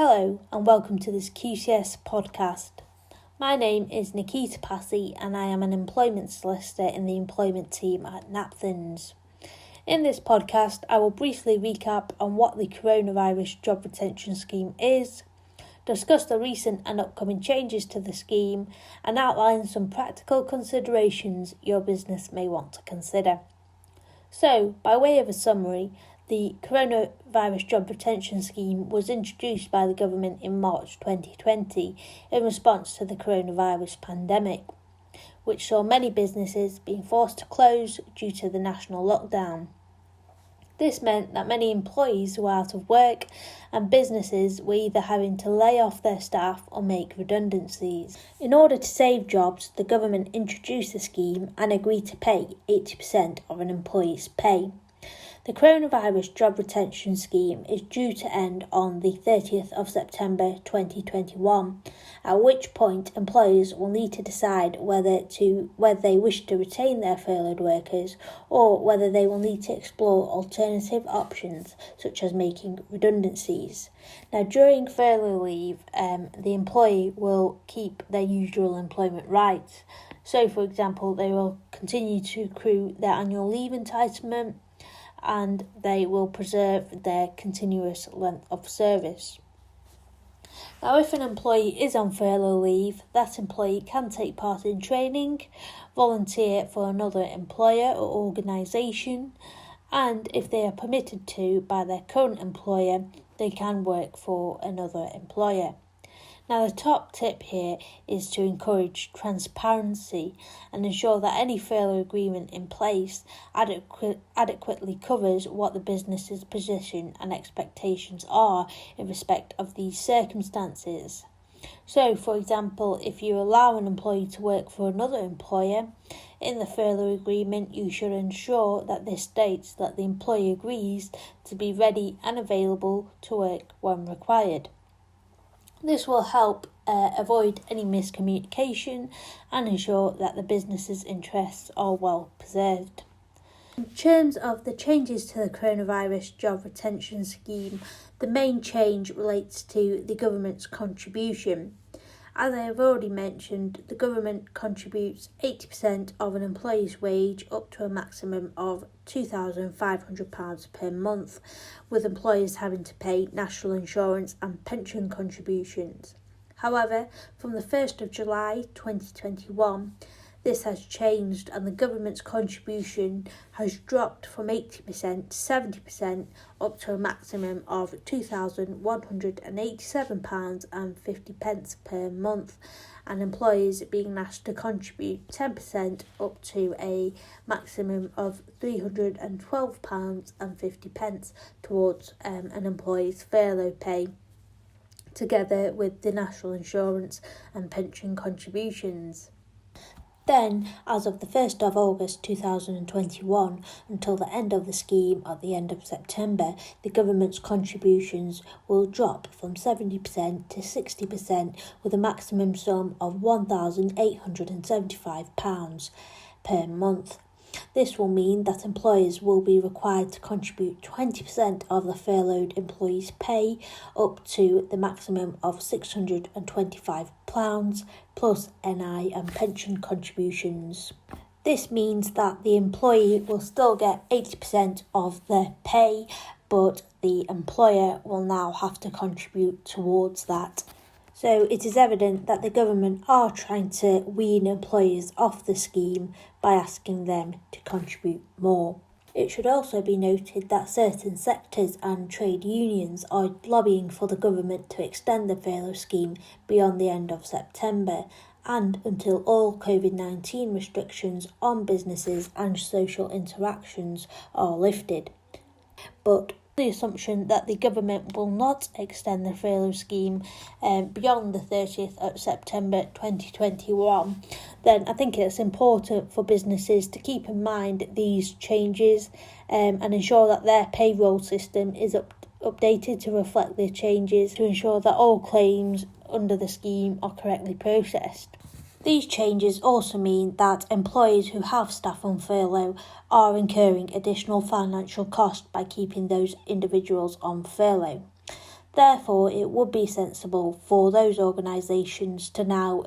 Hello and welcome to this QCS podcast. My name is Nikita Passi and I am an employment solicitor in the employment team at Napthens. In this podcast, I will briefly recap on what the coronavirus job retention scheme is, discuss the recent and upcoming changes to the scheme, and outline some practical considerations your business may want to consider. So, by way of a summary, the coronavirus job retention scheme was introduced by the government in March 2020 in response to the coronavirus pandemic, which saw many businesses being forced to close due to the national lockdown. This meant that many employees were out of work and businesses were either having to lay off their staff or make redundancies. In order to save jobs, the government introduced the scheme and agreed to pay 80% of an employee's pay. The coronavirus job retention scheme is due to end on the 30th of September 2021, at which point employers will need to decide whether they wish to retain their furloughed workers or whether they will need to explore alternative options such as making redundancies. Now, during furlough leave, the employee will keep their usual employment rights. So, for example, they will continue to accrue their annual leave entitlement, and they will preserve their continuous length of service. Now, if an employee is on furlough leave, that employee can take part in training, volunteer for another employer or organisation, and if they are permitted to by their current employer, they can work for another employer. Now, the top tip here is to encourage transparency and ensure that any furlough agreement in place adequately covers what the business's position and expectations are in respect of these circumstances. So, for example, if you allow an employee to work for another employer, in the furlough agreement you should ensure that this states that the employee agrees to be ready and available to work when required. This will help avoid any miscommunication and ensure that the business's interests are well preserved. In terms of the changes to the coronavirus job retention scheme, the main change relates to the government's contribution. As I have already mentioned, the government contributes 80% of an employee's wage up to a maximum of £2,500 per month, with employers having to pay national insurance and pension contributions. However, from the 1st of July 2021, this has changed and the government's contribution has dropped from 80% to 70% up to a maximum of £2,187.50 per month, and employers being asked to contribute 10% up to a maximum of £312.50 towards an employee's furlough pay, together with the national insurance and pension contributions. Then, as of the 1st of August 2021, until the end of the scheme at the end of September, the government's contributions will drop from 70% to 60%, with a maximum sum of £1,875 per month. This will mean that employers will be required to contribute 20% of the furloughed employee's pay up to the maximum of £625 plus NI and pension contributions. This means that the employee will still get 80% of their pay, but the employer will now have to contribute towards that. So it is evident that the government are trying to wean employers off the scheme by asking them to contribute more. It should also be noted that certain sectors and trade unions are lobbying for the government to extend the furlough scheme beyond the end of September and until all COVID-19 restrictions on businesses and social interactions are lifted. But the assumption that the government will not extend the furlough scheme beyond the 30th of September 2021, then I think it's important for businesses to keep in mind these changes and ensure that their payroll system is updated to reflect the changes, to ensure that all claims under the scheme are correctly processed. These changes also mean that employees who have staff on furlough are incurring additional financial cost by keeping those individuals on furlough. Therefore, it would be sensible for those organisations to now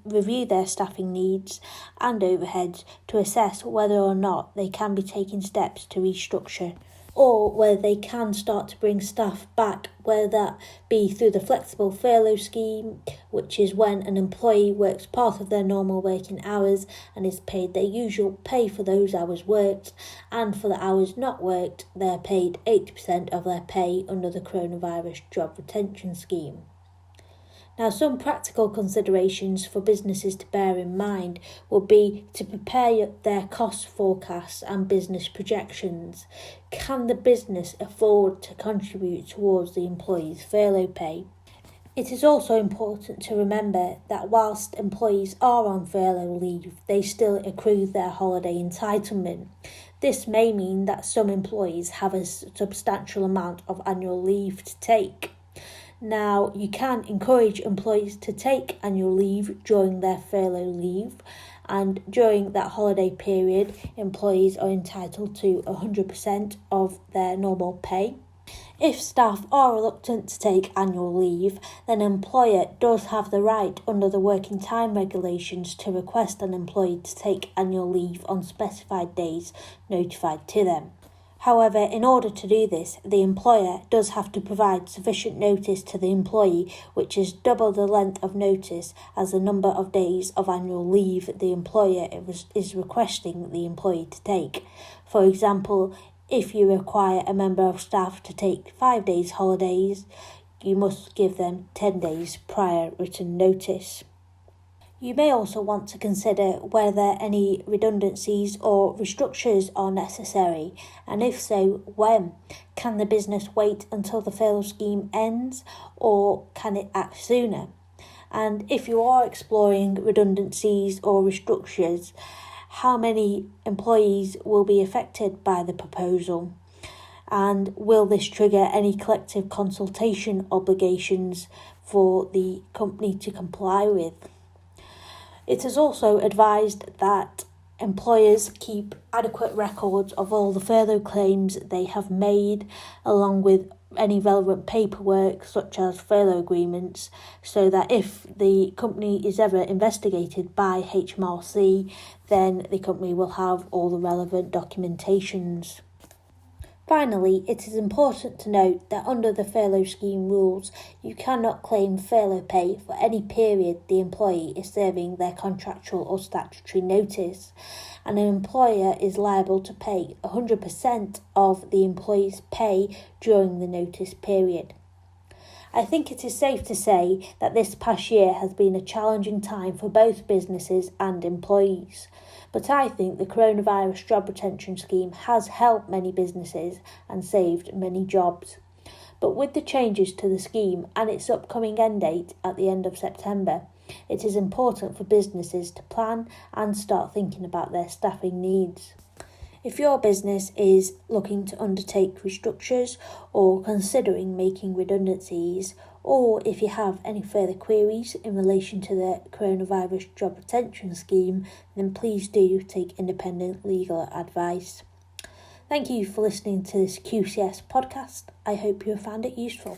review their staffing needs and overheads to assess whether or not they can be taking steps to restructure, or whether they can start to bring staff back, whether that be through the flexible furlough scheme, which is when an employee works part of their normal working hours and is paid their usual pay for those hours worked, and for the hours not worked, they are paid 80% of their pay under the coronavirus job retention scheme. Now, some practical considerations for businesses to bear in mind would be to prepare their cost forecasts and business projections. Can the business afford to contribute towards the employee's furlough pay? It is also important to remember that whilst employees are on furlough leave, they still accrue their holiday entitlement. This may mean that some employees have a substantial amount of annual leave to take. Now, you can encourage employees to take annual leave during their furlough leave, and during that holiday period, employees are entitled to 100% of their normal pay. If staff are reluctant to take annual leave, then an employer does have the right under the working time regulations to request an employee to take annual leave on specified days notified to them. However, in order to do this, the employer does have to provide sufficient notice to the employee, which is double the length of notice as the number of days of annual leave the employer is requesting the employee to take. For example, if you require a member of staff to take 5 days holidays, you must give them 10 days prior written notice. You may also want to consider whether any redundancies or restructures are necessary, and if so, when. Can the business wait until the furlough scheme ends, or can it act sooner? And if you are exploring redundancies or restructures, how many employees will be affected by the proposal? And will this trigger any collective consultation obligations for the company to comply with? It is also advised that employers keep adequate records of all the furlough claims they have made, along with any relevant paperwork such as furlough agreements, so that if the company is ever investigated by HMRC, then the company will have all the relevant documentations. Finally, it is important to note that under the furlough scheme rules, you cannot claim furlough pay for any period the employee is serving their contractual or statutory notice, and an employer is liable to pay 100% of the employee's pay during the notice period. I think it is safe to say that this past year has been a challenging time for both businesses and employees. But I think the coronavirus job retention scheme has helped many businesses and saved many jobs. But with the changes to the scheme and its upcoming end date at the end of September, it is important for businesses to plan and start thinking about their staffing needs. If your business is looking to undertake restructures or considering making redundancies, or if you have any further queries in relation to the coronavirus job retention scheme, then please do take independent legal advice. Thank you for listening to this QCS podcast. I hope you have found it useful.